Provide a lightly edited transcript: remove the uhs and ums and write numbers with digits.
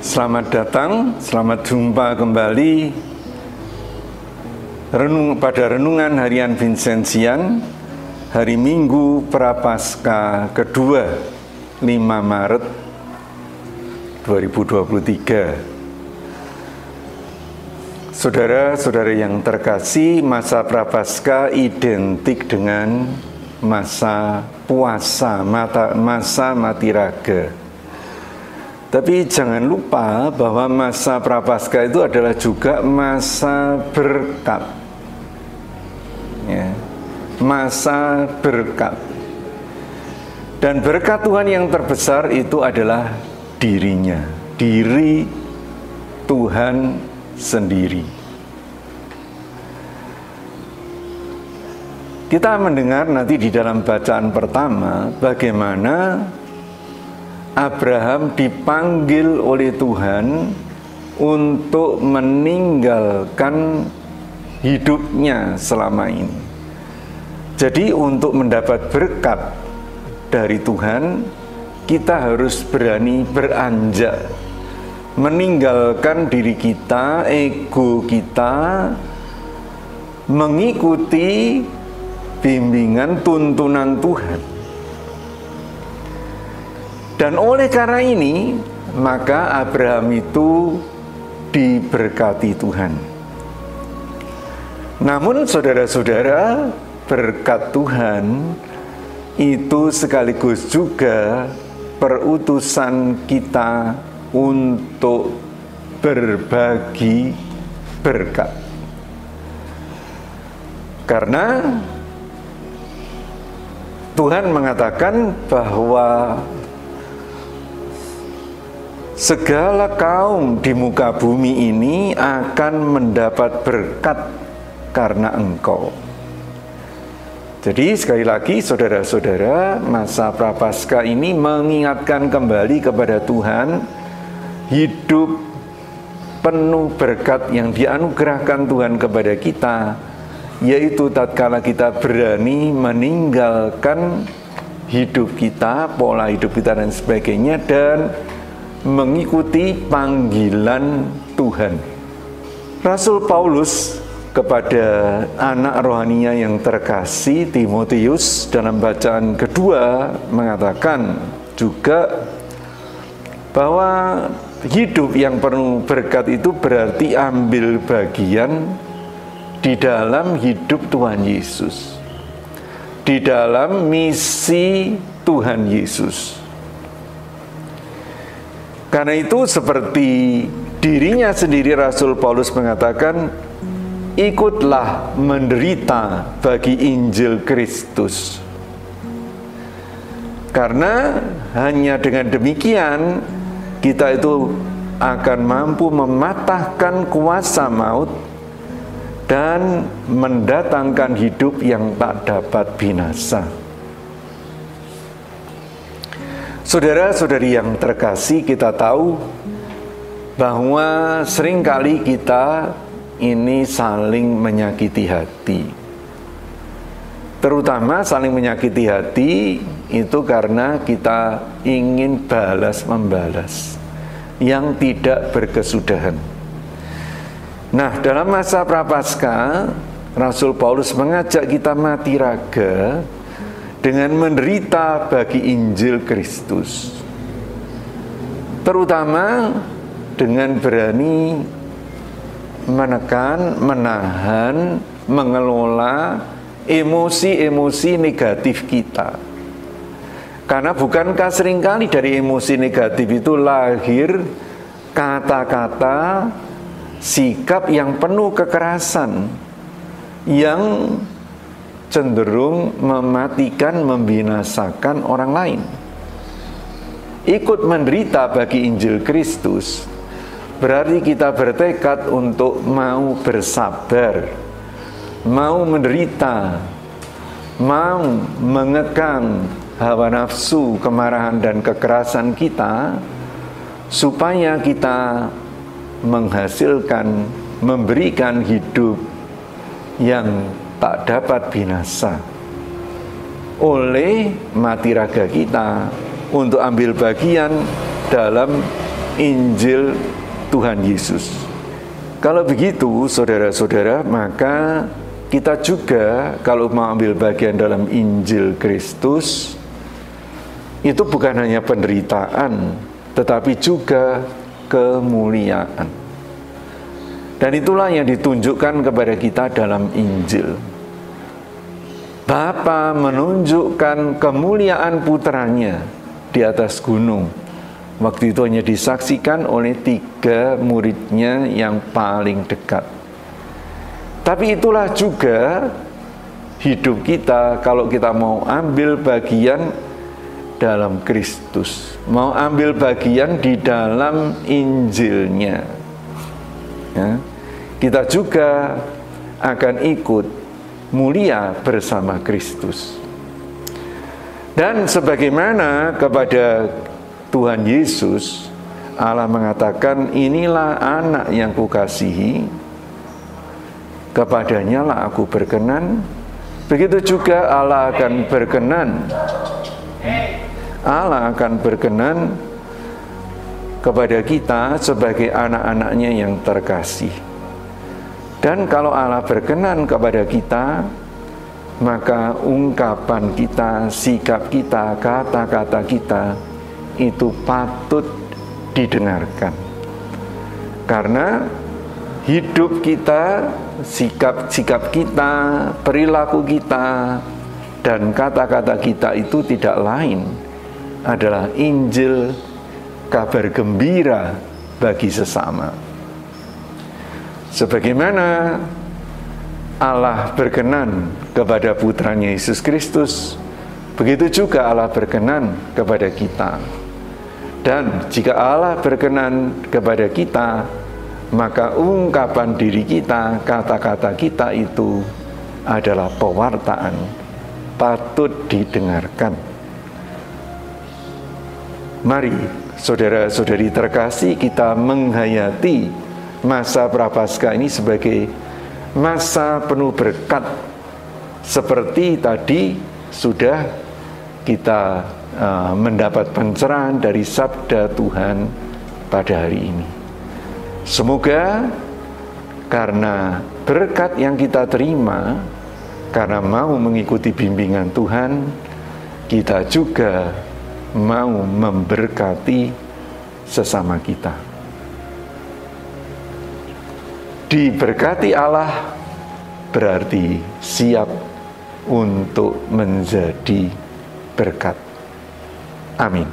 Selamat datang, selamat jumpa kembali pada Renungan Harian Vincenzian, hari Minggu Prapaskah kedua, 5 Maret 2023. Saudara-saudara yang terkasih, masa Prapaskah identik dengan masa puasa, masa mati raga. Tapi jangan lupa bahwa masa Prapaskah itu adalah juga masa berkat. Ya, masa berkat. Dan berkat Tuhan yang terbesar itu adalah dirinya, diri Tuhan sendiri. Kita mendengar nanti di dalam bacaan pertama bagaimana Abraham dipanggil oleh Tuhan untuk meninggalkan hidupnya selama ini. Jadi untuk mendapat berkat dari Tuhan, kita harus berani beranjak, meninggalkan diri kita, ego kita, mengikuti bimbingan tuntunan Tuhan. Dan oleh karena ini, maka Abraham itu diberkati Tuhan. Namun saudara-saudara, berkat Tuhan itu sekaligus juga perutusan kita untuk berbagi berkat. Karena Tuhan mengatakan bahwa segala kaum di muka bumi ini akan mendapat berkat karena engkau. Jadi sekali lagi saudara-saudara, masa Prapaskah ini mengingatkan kembali kepada Tuhan, hidup penuh berkat yang dianugerahkan Tuhan kepada kita, yaitu tatkala kita berani meninggalkan hidup kita, pola hidup kita dan sebagainya, dan mengikuti panggilan Tuhan. Rasul Paulus kepada anak rohaninya yang terkasih Timotius dalam bacaan kedua mengatakan juga bahwa hidup yang penuh berkat itu berarti ambil bagian di dalam hidup Tuhan Yesus, di dalam misi Tuhan Yesus. Karena itu seperti dirinya sendiri Rasul Paulus mengatakan, ikutlah menderita bagi Injil Kristus. Karena hanya dengan demikian kita itu akan mampu mematahkan kuasa maut dan mendatangkan hidup yang tak dapat binasa. Saudara-saudari yang terkasih, kita tahu bahwa seringkali kita ini saling menyakiti hati. Terutama saling menyakiti hati itu karena kita ingin balas-membalas yang tidak berkesudahan. Nah, dalam masa Prapaskah, Rasul Paulus mengajak kita mati raga dengan menderita bagi Injil Kristus, terutama dengan berani menekan, menahan, mengelola emosi-emosi negatif kita. Karena bukankah seringkali dari emosi negatif itu lahir kata-kata, sikap yang penuh kekerasan, yang cenderung mematikan, membinasakan orang lain. Ikut menderita bagi Injil Kristus berarti kita bertekad untuk mau bersabar, mau menderita, mau mengekang hawa nafsu, kemarahan dan kekerasan kita, supaya kita menghasilkan, memberikan hidup yang tak dapat binasa. Oleh mati raga kita untuk ambil bagian dalam Injil Tuhan Yesus. Kalau begitu, saudara-saudara, maka kita juga kalau mau ambil bagian dalam Injil Kristus, itu bukan hanya penderitaan, tetapi juga kemuliaan. Dan itulah yang ditunjukkan kepada kita dalam Injil. Bapa menunjukkan kemuliaan putranya di atas gunung. Waktu itu hanya disaksikan oleh 3 muridnya yang paling dekat. Tapi itulah juga hidup kita kalau kita mau ambil bagian dalam Kristus, mau ambil bagian di dalam Injilnya. Ya, kita juga akan ikut mulia bersama Kristus. Dan sebagaimana kepada Tuhan Yesus, Allah mengatakan, inilah anak yang kukasihi, kepadanya lah aku berkenan. Begitu juga Allah akan berkenan. Allah akan berkenan kepada kita sebagai anak-anaknya yang terkasih. Dan kalau Allah berkenan kepada kita, maka ungkapan kita, sikap kita, kata-kata kita itu patut didengarkan. Karena hidup kita, sikap kita, perilaku kita, dan kata-kata kita itu tidak lain adalah Injil, kabar gembira bagi sesama. Sebagaimana Allah berkenan kepada putranya Yesus Kristus, begitu juga Allah berkenan kepada kita. Dan jika Allah berkenan kepada kita, maka ungkapan diri kita, kata-kata kita itu adalah pewartaan, patut didengarkan. Mari, saudara-saudari terkasih, kita menghayati masa Prapaskah ini sebagai masa penuh berkat, seperti tadi sudah kita mendapat pencerahan dari sabda Tuhan pada hari ini. Semoga karena berkat yang kita terima, karena mau mengikuti bimbingan Tuhan, kita juga mau memberkati sesama kita. Diberkati Allah berarti siap untuk menjadi berkat. Amin.